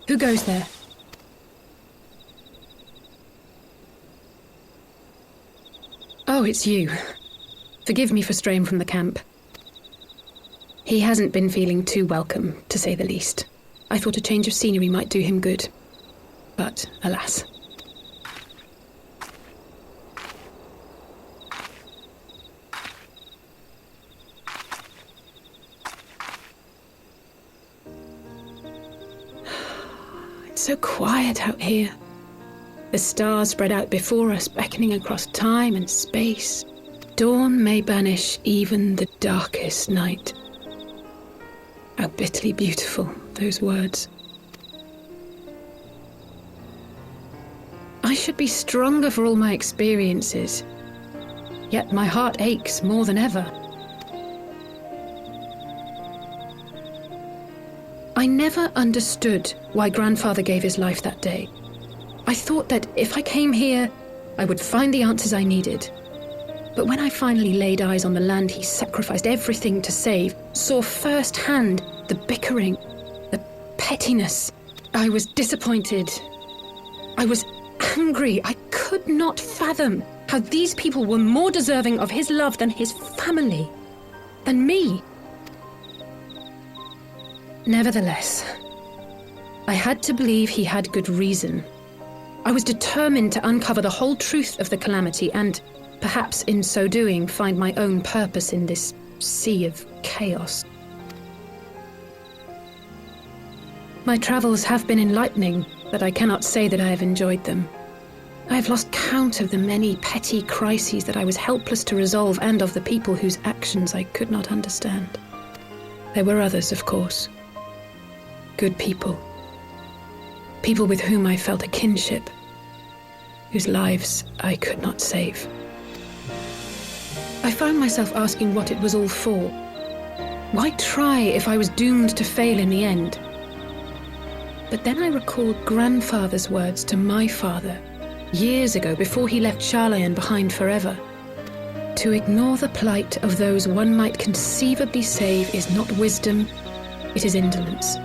Who goes there? Oh, it's you. Forgive me for straying from the camp. He hasn't been feeling too welcome, to say the least. I thought a change of scenery might do him good. But, alas. It's so quiet out here. The stars spread out before us, beckoning across time and space. Dawn may banish even the darkest night. How bitterly beautiful, those words. I should be stronger for all my experiences. Yet my heart aches more than ever. I never understood why Grandfather gave his life that day. I thought that if I came here, I would find the answers I needed. But when I finally laid eyes on the land he sacrificed everything to save, saw firsthand the bickering, the pettiness, I was disappointed. I was angry. I could not fathom how these people were more deserving of his love than his family, than me. Nevertheless, I had to believe he had good reason. I was determined to uncover the whole truth of the calamity and, perhaps in so doing, find my own purpose in this sea of chaos. My travels have been enlightening, but I cannot say that I have enjoyed them. I have lost count of the many petty crises that I was helpless to resolve and of the people whose actions I could not understand. There were others, of course. Good people. People with whom I felt a kinship, whose lives I could not save. I found myself asking what it was all for. Why try if I was doomed to fail in the end? But then I recalled Grandfather's words to my father, years ago before he left Charlayan behind forever. To ignore the plight of those one might conceivably save is not wisdom, it is indolence.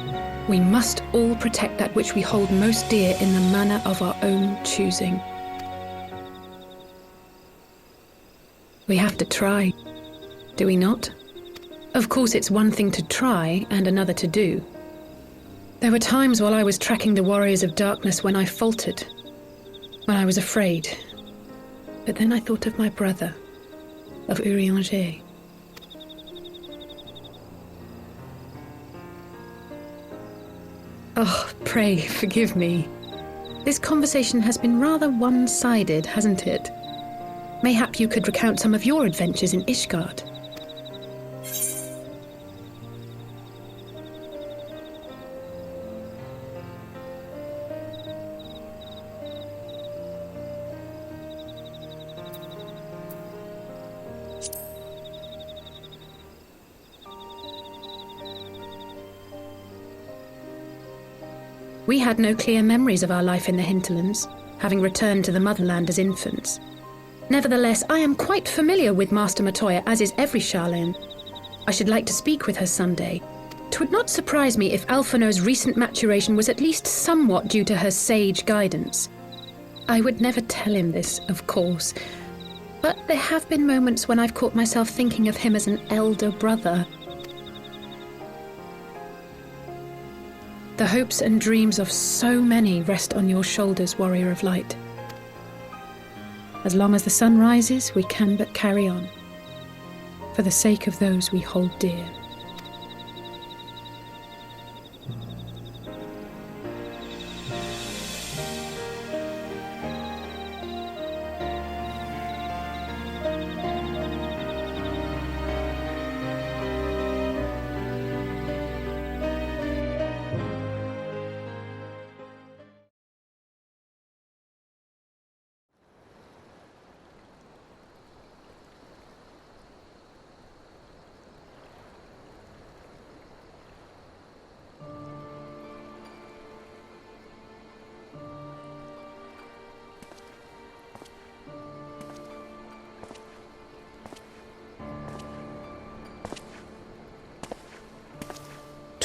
We must all protect that which we hold most dear in the manner of our own choosing. We have to try, do we not? Of course, it's one thing to try and another to do. There were times while I was tracking the warriors of darkness when I faltered, when I was afraid. But then I thought of my brother, of Urianger. Oh, pray forgive me. This conversation has been rather one-sided, hasn't it? Mayhap you could recount some of your adventures in Ishgard. We had no clear memories of our life in the hinterlands, having returned to the motherland as infants. Nevertheless, I am quite familiar with Master Matoya, as is every Charlayan. I should like to speak with her someday. 'Twould not surprise me if Alphino's recent maturation was at least somewhat due to her sage guidance. I would never tell him this, of course, but there have been moments when I've caught myself thinking of him as an elder brother. The hopes and dreams of so many rest on your shoulders, warrior of light. As long as the sun rises, we can but carry on, for the sake of those we hold dear.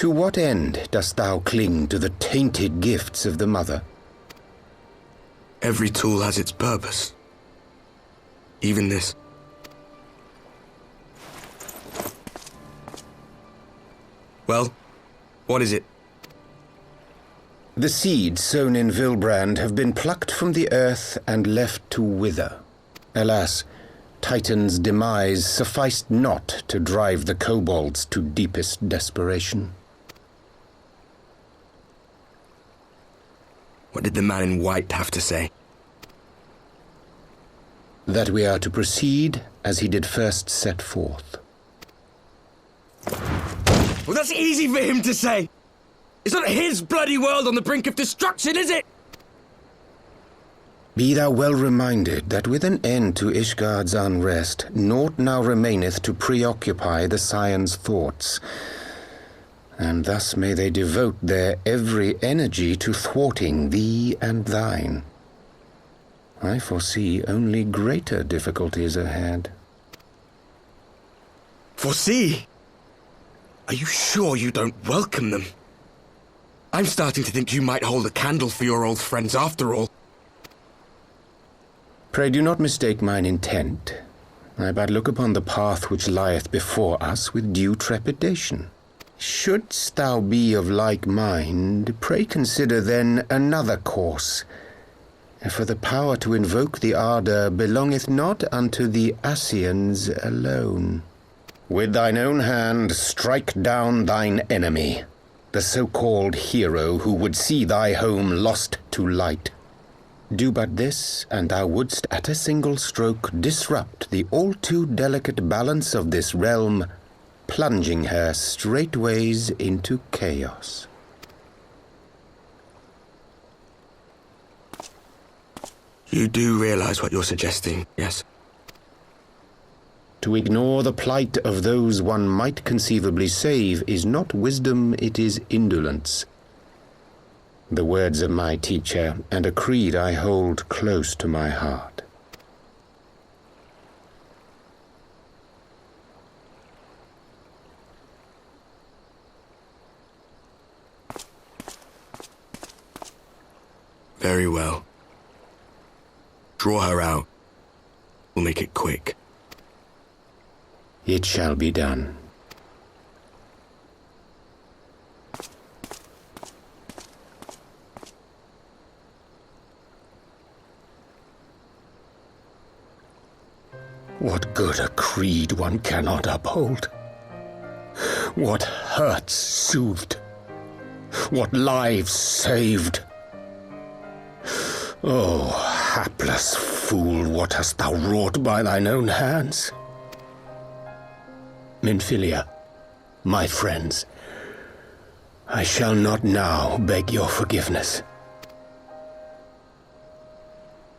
To what end dost thou cling to the tainted gifts of the Mother? Every tool has its purpose. Even this. Well, what is it? The seeds sown in Vilbrand have been plucked from the earth and left to wither. Alas, Titan's demise sufficed not to drive the kobolds to deepest desperation. What did the man in white have to say? That we are to proceed as he did first set forth. Well, that's easy for him to say! It's not his bloody world on the brink of destruction, is it? Be thou well reminded that with an end to Ishgard's unrest, naught now remaineth to preoccupy the Scion's thoughts, and thus may they devote their every energy to thwarting thee and thine. I foresee only greater difficulties ahead. Foresee? Are you sure you don't welcome them? I'm starting to think you might hold a candle for your old friends after all. Pray do not mistake mine intent. I but look upon the path which lieth before us with due trepidation. Shouldst thou be of like mind, pray consider then another course. For the power to invoke the ardour belongeth not unto the Ascians alone. With thine own hand strike down thine enemy, the so-called hero who would see thy home lost to light. Do but this, and thou wouldst at a single stroke disrupt the all-too-delicate balance of this realm, plunging her straightways into chaos. You do realize what you're suggesting, yes? To ignore the plight of those one might conceivably save is not wisdom, it is indolence. The words of my teacher, and a creed I hold close to my heart. Very well. Draw her out. We'll make it quick. It shall be done. What good a creed one cannot uphold? What hurts soothed? What lives saved? Oh, hapless fool, what hast thou wrought by thine own hands? Minfilia, my friends, I shall not now beg your forgiveness.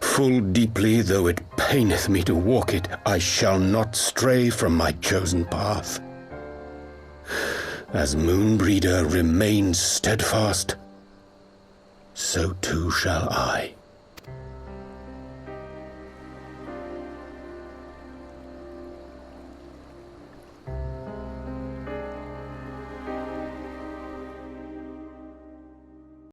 Full deeply though it paineth me to walk it, I shall not stray from my chosen path. As Moonbreeder remains steadfast, so too shall I.